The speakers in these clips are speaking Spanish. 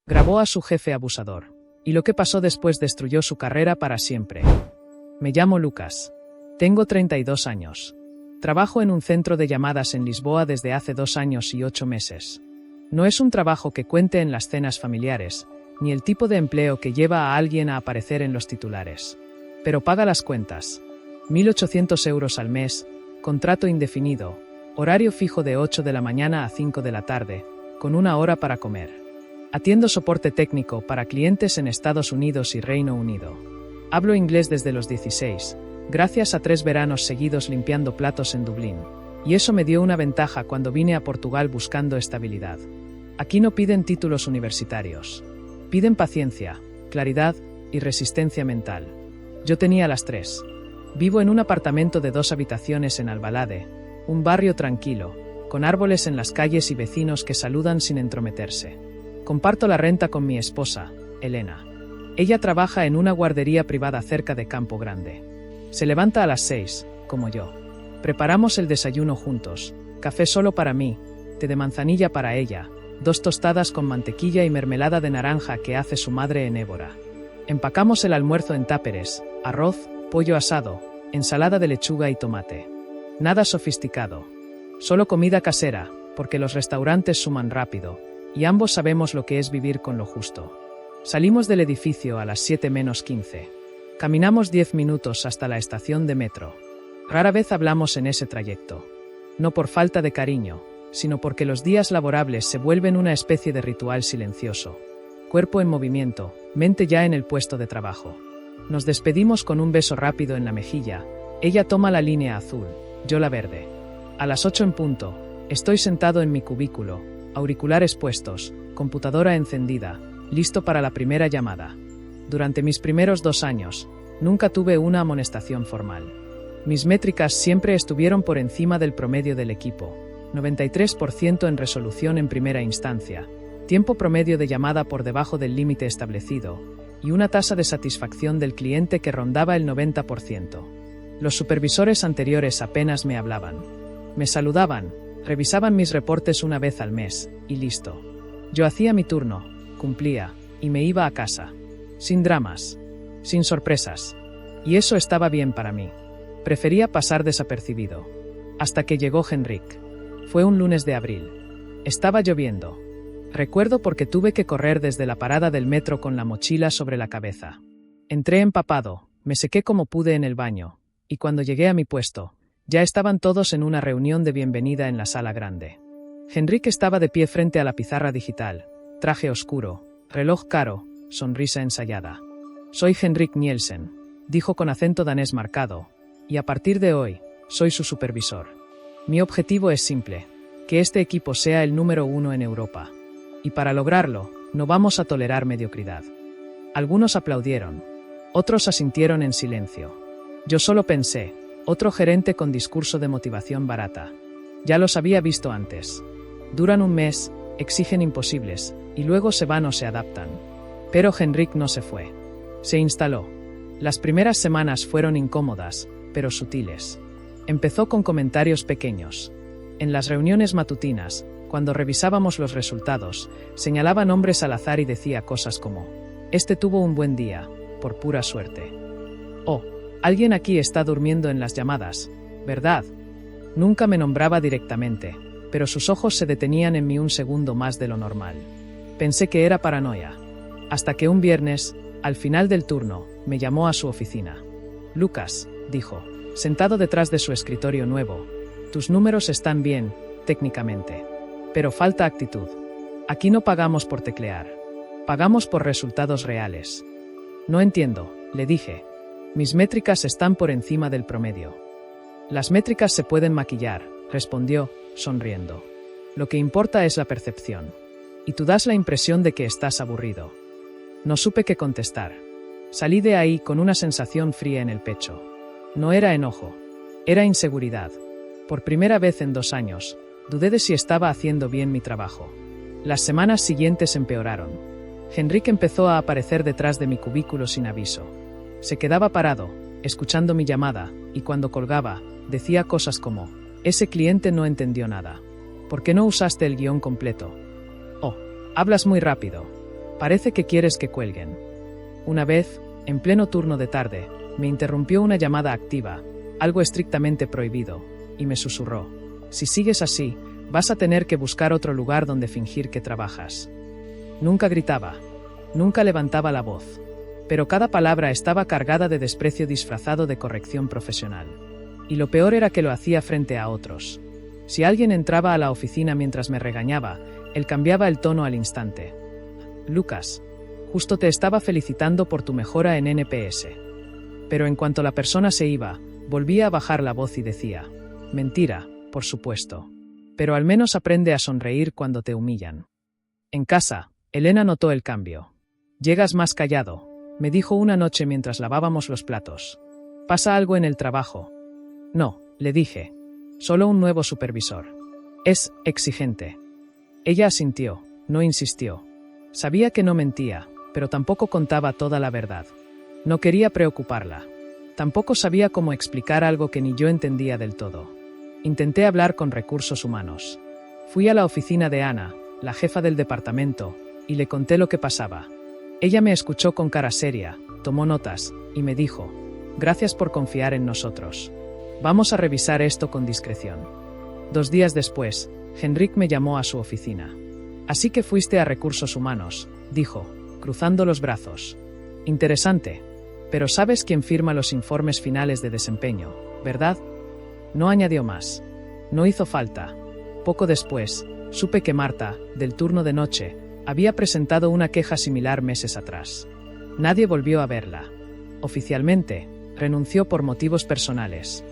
Grabó a su jefe abusador. Y lo que pasó después destruyó su carrera para siempre. Me llamo Lucas. Tengo 32 años. Trabajo en un centro de llamadas en Lisboa desde hace 2 años y 8 meses. No es un trabajo que cuente en las cenas familiares, ni el tipo de empleo que lleva a alguien a aparecer en los titulares. Pero paga las cuentas. 1.800 euros al mes, contrato indefinido, horario fijo de 8 de la mañana a 5 de la tarde, con 1 hora para comer. Atiendo soporte técnico para clientes en Estados Unidos y Reino Unido. Hablo inglés desde los 16, gracias a 3 veranos seguidos limpiando platos en Dublín. Y eso me dio una ventaja cuando vine a Portugal buscando estabilidad. Aquí no piden títulos universitarios. Piden paciencia, claridad y resistencia mental. Yo tenía las 3. Vivo en un apartamento de 2 habitaciones en Alvalade, un barrio tranquilo, con árboles en las calles y vecinos que saludan sin entrometerse. Comparto la renta con mi esposa, Elena. Ella trabaja en una guardería privada cerca de Campo Grande. Se levanta a las 6, como yo. Preparamos el desayuno juntos, café solo para mí, té de manzanilla para ella, 2 tostadas con mantequilla y mermelada de naranja que hace su madre en Évora. Empacamos el almuerzo en táperes, arroz, pollo asado, ensalada de lechuga y tomate. Nada sofisticado. Solo comida casera, porque los restaurantes suman rápido, y ambos sabemos lo que es vivir con lo justo. Salimos del edificio a las 7 menos 15. Caminamos 10 minutos hasta la estación de metro. Rara vez hablamos en ese trayecto. No por falta de cariño, sino porque los días laborables se vuelven una especie de ritual silencioso. Cuerpo en movimiento, mente ya en el puesto de trabajo. Nos despedimos con un beso rápido en la mejilla. Ella toma la línea azul, yo la verde. A las 8 en punto, estoy sentado en mi cubículo, auriculares puestos, computadora encendida, listo para la primera llamada. Durante mis primeros 2 años, nunca tuve una amonestación formal. Mis métricas siempre estuvieron por encima del promedio del equipo, 93% en resolución en primera instancia, tiempo promedio de llamada por debajo del límite establecido, y una tasa de satisfacción del cliente que rondaba el 90%. Los supervisores anteriores apenas me hablaban. Me saludaban, revisaban mis reportes una vez al mes, y listo. Yo hacía mi turno, cumplía, y me iba a casa. Sin dramas, sin sorpresas. Y eso estaba bien para mí. Prefería pasar desapercibido. Hasta que llegó Henrik. Fue un lunes de abril. Estaba lloviendo. Recuerdo porque tuve que correr desde la parada del metro con la mochila sobre la cabeza. Entré empapado, me sequé como pude en el baño, y cuando llegué a mi puesto, ya estaban todos en una reunión de bienvenida en la sala grande. Henrik estaba de pie frente a la pizarra digital, traje oscuro, reloj caro, sonrisa ensayada. Soy Henrik Nielsen, dijo con acento danés marcado, y a partir de hoy, soy su supervisor. Mi objetivo es simple, que este equipo sea el número 1 en Europa. Y para lograrlo, no vamos a tolerar mediocridad. Algunos aplaudieron, otros asintieron en silencio. Yo solo pensé, otro gerente con discurso de motivación barata. Ya los había visto antes. Duran un mes, exigen imposibles, y luego se van o se adaptan. Pero Henrik no se fue. Se instaló. Las primeras semanas fueron incómodas, pero sutiles. Empezó con comentarios pequeños. En las reuniones matutinas, cuando revisábamos los resultados, señalaba nombres al azar y decía cosas como: este tuvo un buen día, por pura suerte. Oh, alguien aquí está durmiendo en las llamadas, ¿verdad? Nunca me nombraba directamente, pero sus ojos se detenían en mí un segundo más de lo normal. Pensé que era paranoia. Hasta que un viernes, al final del turno, me llamó a su oficina. Lucas, dijo, sentado detrás de su escritorio nuevo, tus números están bien, técnicamente. Pero falta actitud. Aquí no pagamos por teclear. Pagamos por resultados reales. No entiendo, le dije. Mis métricas están por encima del promedio. Las métricas se pueden maquillar, respondió, sonriendo. Lo que importa es la percepción. Y tú das la impresión de que estás aburrido. No supe qué contestar. Salí de ahí con una sensación fría en el pecho. No era enojo. Era inseguridad. Por primera vez en 2 años, dudé de si estaba haciendo bien mi trabajo. Las semanas siguientes empeoraron. Henrik empezó a aparecer detrás de mi cubículo sin aviso. Se quedaba parado, escuchando mi llamada, y cuando colgaba, decía cosas como: ese cliente no entendió nada. ¿Por qué no usaste el guión completo? Oh, hablas muy rápido. Parece que quieres que cuelguen. Una vez, en pleno turno de tarde, me interrumpió una llamada activa, algo estrictamente prohibido, y me susurró: si sigues así, vas a tener que buscar otro lugar donde fingir que trabajas. Nunca gritaba, nunca levantaba la voz, pero cada palabra estaba cargada de desprecio disfrazado de corrección profesional. Y lo peor era que lo hacía frente a otros. Si alguien entraba a la oficina mientras me regañaba, él cambiaba el tono al instante. Lucas, justo te estaba felicitando por tu mejora en NPS. Pero en cuanto la persona se iba, volvía a bajar la voz y decía: mentira, por supuesto. Pero al menos aprende a sonreír cuando te humillan. En casa, Elena notó el cambio. Llegas más callado, me dijo una noche mientras lavábamos los platos. ¿Pasa algo en el trabajo? No, le dije. Solo un nuevo supervisor. Es exigente. Ella asintió, no insistió. Sabía que no mentía, pero tampoco contaba toda la verdad. No quería preocuparla. Tampoco sabía cómo explicar algo que ni yo entendía del todo. Intenté hablar con recursos humanos. Fui a la oficina de Ana, la jefa del departamento, y le conté lo que pasaba. Ella me escuchó con cara seria, tomó notas, y me dijo: gracias por confiar en nosotros. Vamos a revisar esto con discreción. 2 días después, Henrik me llamó a su oficina. Así que fuiste a recursos humanos, dijo, cruzando los brazos. Interesante. Pero sabes quién firma los informes finales de desempeño, ¿verdad? No añadió más. No hizo falta. Poco después, supe que Marta, del turno de noche, había presentado una queja similar meses atrás. Nadie volvió a verla. Oficialmente, renunció por motivos personales.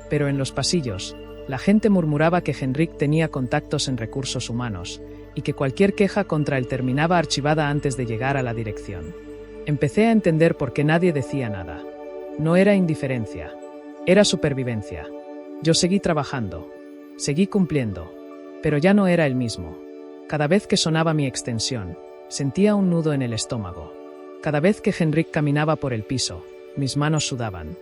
Pero en los pasillos, la gente murmuraba que Henrik tenía contactos en recursos humanos, y que cualquier queja contra él terminaba archivada antes de llegar a la dirección. Empecé a entender por qué nadie decía nada. No era indiferencia, era supervivencia. Yo seguí trabajando, seguí cumpliendo, pero ya no era el mismo. Cada vez que sonaba mi extensión, sentía un nudo en el estómago. Cada vez que Henrik caminaba por el piso, mis manos sudaban.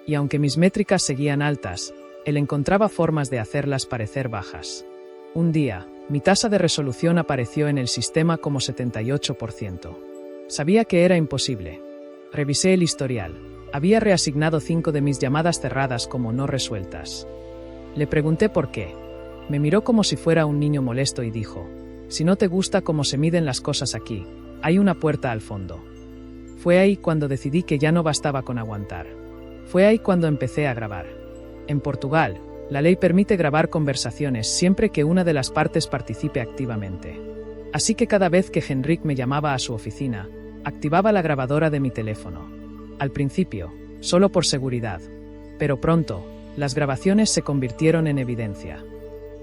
Y aunque mis métricas seguían altas, él encontraba formas de hacerlas parecer bajas. Un día, mi tasa de resolución apareció en el sistema como 78%. Sabía que era imposible. Revisé el historial. Había reasignado 5 de mis llamadas cerradas como no resueltas. Le pregunté por qué. Me miró como si fuera un niño molesto y dijo: si no te gusta cómo se miden las cosas aquí, hay una puerta al fondo. Fue ahí cuando decidí que ya no bastaba con aguantar. Fue ahí cuando empecé a grabar. En Portugal, la ley permite grabar conversaciones siempre que una de las partes participe activamente. Así que cada vez que Henrik me llamaba a su oficina, activaba la grabadora de mi teléfono. Al principio, solo por seguridad. Pero pronto, las grabaciones se convirtieron en evidencia.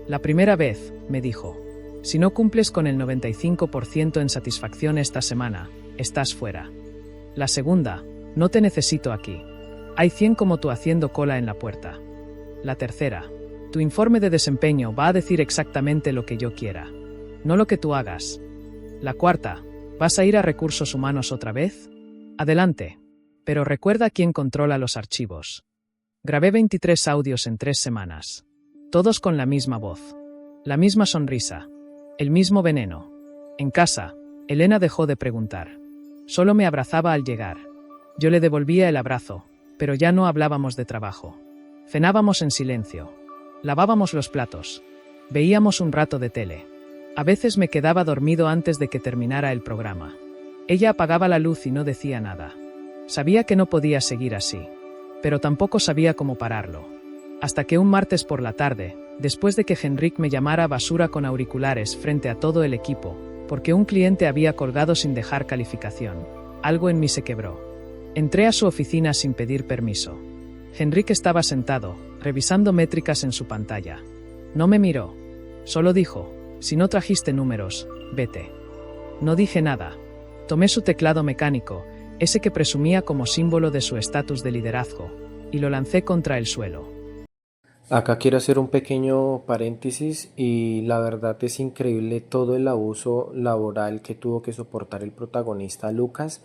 La primera vez, me dijo: si no cumples con el 95% en satisfacción esta semana, estás fuera. La segunda: no te necesito aquí. Hay 100 como tú haciendo cola en la puerta. La tercera: tu informe de desempeño va a decir exactamente lo que yo quiera, no lo que tú hagas. La cuarta: ¿vas a ir a recursos humanos otra vez? Adelante. Pero recuerda quién controla los archivos. Grabé 23 audios en 3 semanas. Todos con la misma voz. La misma sonrisa. El mismo veneno. En casa, Elena dejó de preguntar. Solo me abrazaba al llegar. Yo le devolvía el abrazo, pero ya no hablábamos de trabajo. Cenábamos en silencio. Lavábamos los platos. Veíamos un rato de tele. A veces me quedaba dormido antes de que terminara el programa. Ella apagaba la luz y no decía nada. Sabía que no podía seguir así, pero tampoco sabía cómo pararlo. Hasta que un martes por la tarde, después de que Henrik me llamara basura con auriculares frente a todo el equipo, porque un cliente había colgado sin dejar calificación, algo en mí se quebró. Entré a su oficina sin pedir permiso. Henrik estaba sentado, revisando métricas en su pantalla. No me miró. Solo dijo: si no trajiste números, vete. No dije nada. Tomé su teclado mecánico, ese que presumía como símbolo de su estatus de liderazgo, y lo lancé contra el suelo. Acá quiero hacer un pequeño paréntesis y la verdad es increíble todo el abuso laboral que tuvo que soportar el protagonista Lucas,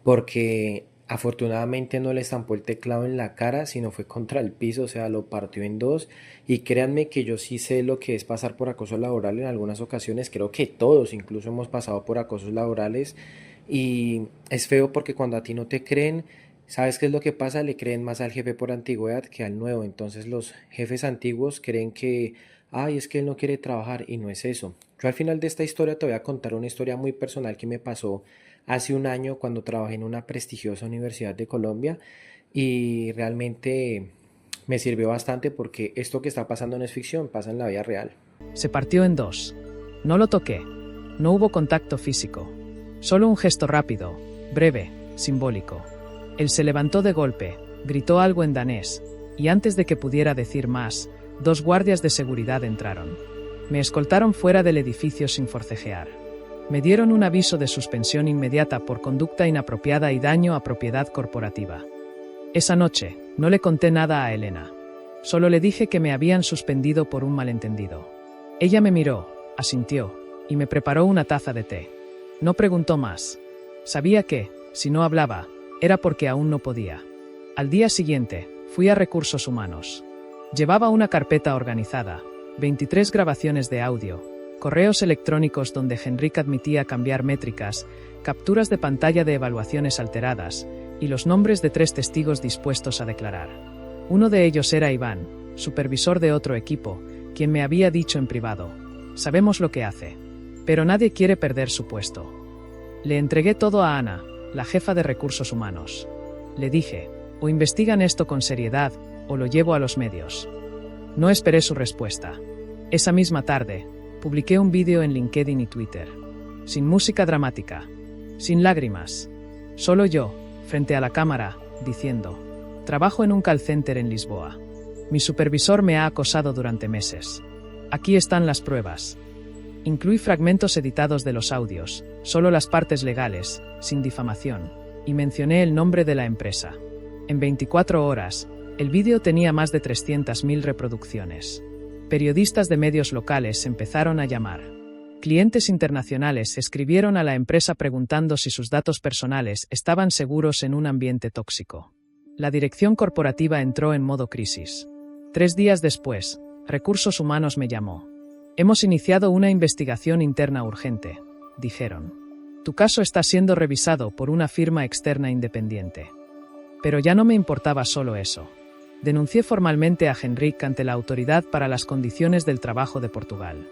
porque Afortunadamente no le estampó el teclado en la cara, sino fue contra el piso, o sea, lo partió en dos. Y créanme que yo sí sé lo que es pasar por acoso laboral en algunas ocasiones. Creo que todos incluso hemos pasado por acosos laborales. Y es feo porque cuando a ti no te creen, ¿sabes qué es lo que pasa? Le creen más al jefe por antigüedad que al nuevo. Entonces los jefes antiguos creen que, ay, es que él no quiere trabajar y no es eso. Yo al final de esta historia te voy a contar una historia muy personal que me pasó hace un año cuando trabajé en una prestigiosa universidad de Colombia y realmente me sirvió bastante porque esto que está pasando no es ficción, pasa en la vida real. Se partió en dos. No lo toqué. No hubo contacto físico. Solo un gesto rápido, breve, simbólico. Él se levantó de golpe, gritó algo en danés, y antes de que pudiera decir más, 2 guardias de seguridad entraron. Me escoltaron fuera del edificio sin forcejear. Me dieron un aviso de suspensión inmediata por conducta inapropiada y daño a propiedad corporativa. Esa noche, no le conté nada a Elena. Solo le dije que me habían suspendido por un malentendido. Ella me miró, asintió, y me preparó una taza de té. No preguntó más. Sabía que, si no hablaba, era porque aún no podía. Al día siguiente, fui a Recursos Humanos. Llevaba una carpeta organizada, 23 grabaciones de audio, correos electrónicos donde Henrik admitía cambiar métricas, capturas de pantalla de evaluaciones alteradas, y los nombres de 3 testigos dispuestos a declarar. Uno de ellos era Iván, supervisor de otro equipo, quien me había dicho en privado: sabemos lo que hace, pero nadie quiere perder su puesto. Le entregué todo a Ana, la jefa de Recursos Humanos. Le dije: o investigan esto con seriedad, o lo llevo a los medios. No esperé su respuesta. Esa misma tarde, publiqué un vídeo en LinkedIn y Twitter. Sin música dramática, sin lágrimas. Solo yo, frente a la cámara, diciendo: trabajo en un call center en Lisboa. Mi supervisor me ha acosado durante meses. Aquí están las pruebas. Incluí fragmentos editados de los audios, solo las partes legales, sin difamación, y mencioné el nombre de la empresa. En 24 horas, el vídeo tenía más de 300.000 reproducciones. Periodistas de medios locales empezaron a llamar. Clientes internacionales escribieron a la empresa preguntando si sus datos personales estaban seguros en un ambiente tóxico. La dirección corporativa entró en modo crisis. 3 días después, Recursos Humanos me llamó. Hemos iniciado una investigación interna urgente, dijeron. Tu caso está siendo revisado por una firma externa independiente. Pero ya no me importaba solo eso. Denuncié formalmente a Henrik ante la Autoridad para las Condiciones del Trabajo de Portugal.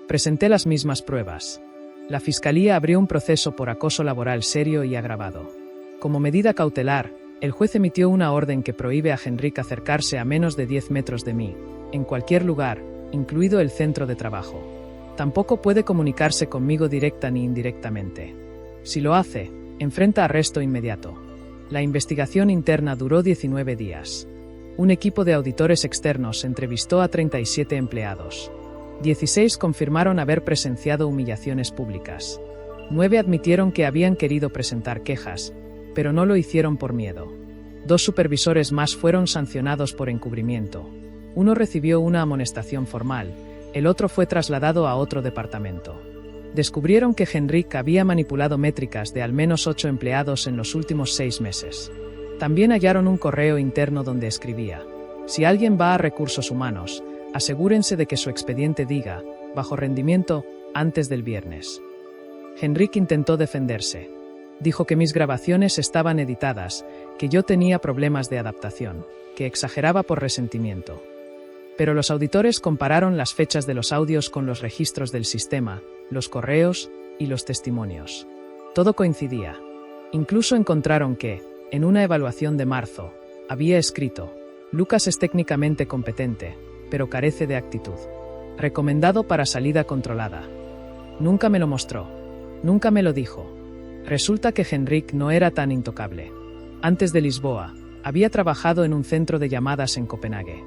Presenté las mismas pruebas. La Fiscalía abrió un proceso por acoso laboral serio y agravado. Como medida cautelar, el juez emitió una orden que prohíbe a Henrik acercarse a menos de 10 metros de mí, en cualquier lugar, incluido el centro de trabajo. Tampoco puede comunicarse conmigo directa ni indirectamente. Si lo hace, enfrenta arresto inmediato. La investigación interna duró 19 días. Un equipo de auditores externos entrevistó a 37 empleados. 16 confirmaron haber presenciado humillaciones públicas. 9 admitieron que habían querido presentar quejas, pero no lo hicieron por miedo. 2 supervisores más fueron sancionados por encubrimiento. Uno recibió una amonestación formal, el otro fue trasladado a otro departamento. Descubrieron que Henrik había manipulado métricas de al menos 8 empleados en los últimos 6 meses. También hallaron un correo interno donde escribía: si alguien va a Recursos Humanos, asegúrense de que su expediente diga, bajo rendimiento, antes del viernes. Henrik intentó defenderse. Dijo que mis grabaciones estaban editadas, que yo tenía problemas de adaptación, que exageraba por resentimiento. Pero los auditores compararon las fechas de los audios con los registros del sistema, los correos y los testimonios. Todo coincidía. Incluso encontraron que, en una evaluación de marzo, había escrito: Lucas es técnicamente competente, pero carece de actitud. Recomendado para salida controlada. Nunca me lo mostró. Nunca me lo dijo. Resulta que Henrik no era tan intocable. Antes de Lisboa, había trabajado en un centro de llamadas en Copenhague.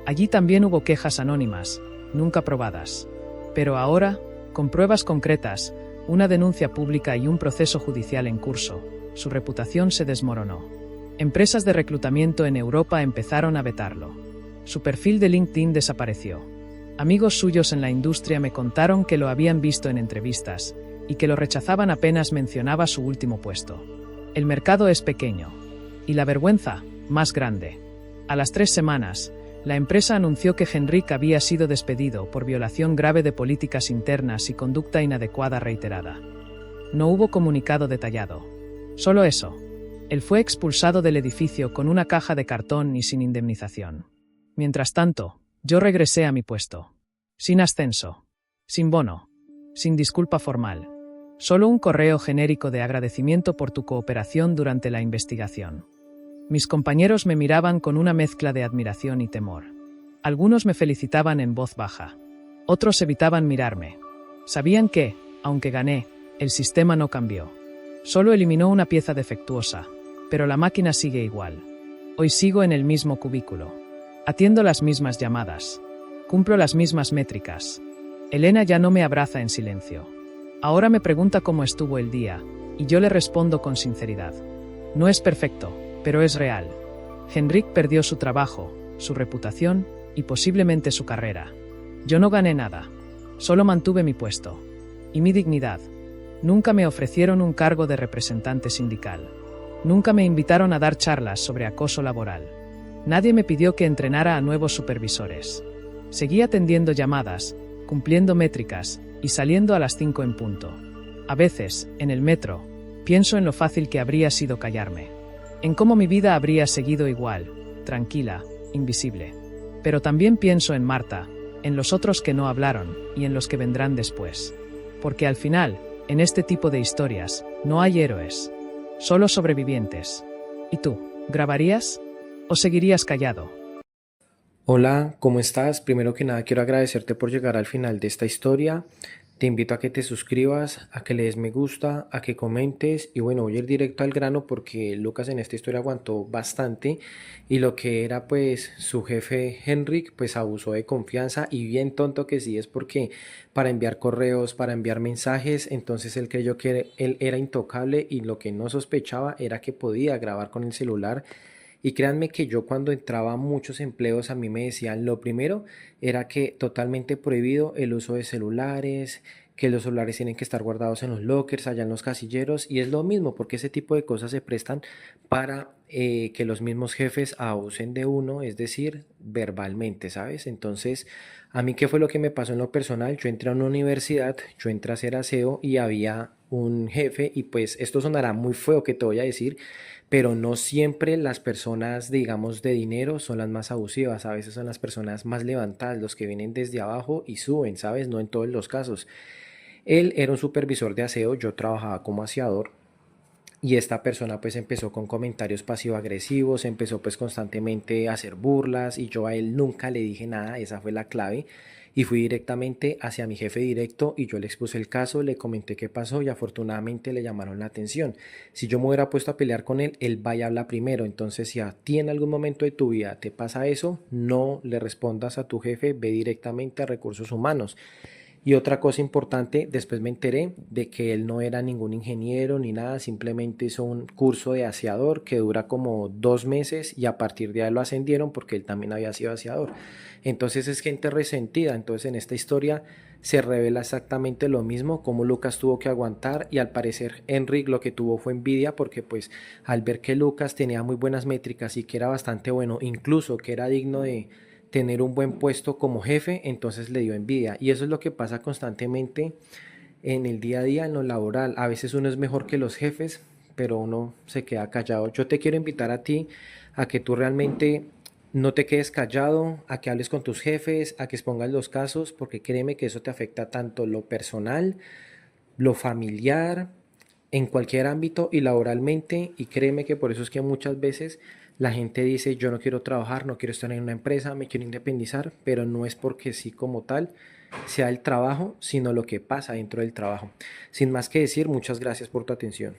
Allí también hubo quejas anónimas, nunca probadas. Pero ahora, con pruebas concretas, una denuncia pública y un proceso judicial en curso, su reputación se desmoronó. Empresas de reclutamiento en Europa empezaron a vetarlo. Su perfil de LinkedIn desapareció. Amigos suyos en la industria me contaron que lo habían visto en entrevistas y que lo rechazaban apenas mencionaba su último puesto. El mercado es pequeño. Y la vergüenza, más grande. A las 3 semanas, la empresa anunció que Henrik había sido despedido por violación grave de políticas internas y conducta inadecuada reiterada. No hubo comunicado detallado. Solo eso. Él fue expulsado del edificio con una caja de cartón y sin indemnización. Mientras tanto, yo regresé a mi puesto. Sin ascenso. Sin bono. Sin disculpa formal. Solo un correo genérico de agradecimiento por tu cooperación durante la investigación. Mis compañeros me miraban con una mezcla de admiración y temor. Algunos me felicitaban en voz baja. Otros evitaban mirarme. Sabían que, aunque gané, el sistema no cambió. Solo eliminó una pieza defectuosa, pero la máquina sigue igual. Hoy sigo en el mismo cubículo. Atiendo las mismas llamadas. Cumplo las mismas métricas. Elena ya no me abraza en silencio. Ahora me pregunta cómo estuvo el día, y yo le respondo con sinceridad. No es perfecto, pero es real. Henrik perdió su trabajo, su reputación y posiblemente su carrera. Yo no gané nada. Solo mantuve mi puesto. Y mi dignidad. Nunca me ofrecieron un cargo de representante sindical. Nunca me invitaron a dar charlas sobre acoso laboral. Nadie me pidió que entrenara a nuevos supervisores. Seguí atendiendo llamadas, cumpliendo métricas y saliendo a las 5 en punto. A veces, en el metro, pienso en lo fácil que habría sido callarme. En cómo mi vida habría seguido igual, tranquila, invisible. Pero también pienso en Marta, en los otros que no hablaron y en los que vendrán después. Porque al final, en este tipo de historias, no hay héroes, solo sobrevivientes. ¿Y tú, grabarías o seguirías callado? Hola, ¿cómo estás? Primero que nada quiero agradecerte por llegar al final de esta historia. Te invito a que te suscribas, a que le des me gusta, a que comentes y bueno, voy a ir directo al grano porque Lucas en esta historia aguantó bastante y lo que era pues su jefe Henrik pues abusó de confianza y bien tonto que sí es porque para enviar correos, para enviar mensajes, entonces él creyó que él era intocable y lo que no sospechaba era que podía grabar con el celular. Y créanme que yo cuando entraba a muchos empleos a mí me decían lo primero era que totalmente prohibido el uso de celulares, que los celulares tienen que estar guardados en los lockers, allá en los casilleros y es lo mismo porque ese tipo de cosas se prestan para que los mismos jefes abusen de uno, es decir, verbalmente, ¿sabes? Entonces, a mí qué fue lo que me pasó en lo personal, yo entré a una universidad, yo entré a hacer aseo y había un jefe y pues esto sonará muy feo que te voy a decir, pero no siempre las personas, digamos, de dinero son las más abusivas, a veces son las personas más levantadas, los que vienen desde abajo y suben, ¿sabes? No en todos los casos. Él era un supervisor de aseo, yo trabajaba como aseador y esta persona pues empezó con comentarios pasivo-agresivos, empezó pues constantemente a hacer burlas y yo a él nunca le dije nada, esa fue la clave. Y fui directamente hacia mi jefe directo y yo le expuse el caso, le comenté qué pasó y afortunadamente le llamaron la atención. Si yo me hubiera puesto a pelear con él, él va y habla primero. Entonces si a ti en algún momento de tu vida te pasa eso, no le respondas a tu jefe, ve directamente a recursos humanos. Y otra cosa importante, después me enteré de que él no era ningún ingeniero ni nada, simplemente hizo un curso de aseador que dura como 2 meses y a partir de ahí lo ascendieron porque él también había sido aseador. Entonces es gente resentida, entonces en esta historia se revela exactamente lo mismo, como Lucas tuvo que aguantar y al parecer Enric lo que tuvo fue envidia porque pues al ver que Lucas tenía muy buenas métricas y que era bastante bueno, incluso que era digno de tener un buen puesto como jefe, entonces le dio envidia. Y eso es lo que pasa constantemente en el día a día, en lo laboral. A veces uno es mejor que los jefes, pero uno se queda callado. Yo te quiero invitar a ti a que tú realmente no te quedes callado, a que hables con tus jefes, a que expongas los casos, porque créeme que eso te afecta tanto lo personal, lo familiar, en cualquier ámbito y laboralmente, y créeme que por eso es que muchas veces la gente dice yo no quiero trabajar, no quiero estar en una empresa, me quiero independizar, pero no es porque sí como tal sea el trabajo, sino lo que pasa dentro del trabajo. Sin más que decir, muchas gracias por tu atención.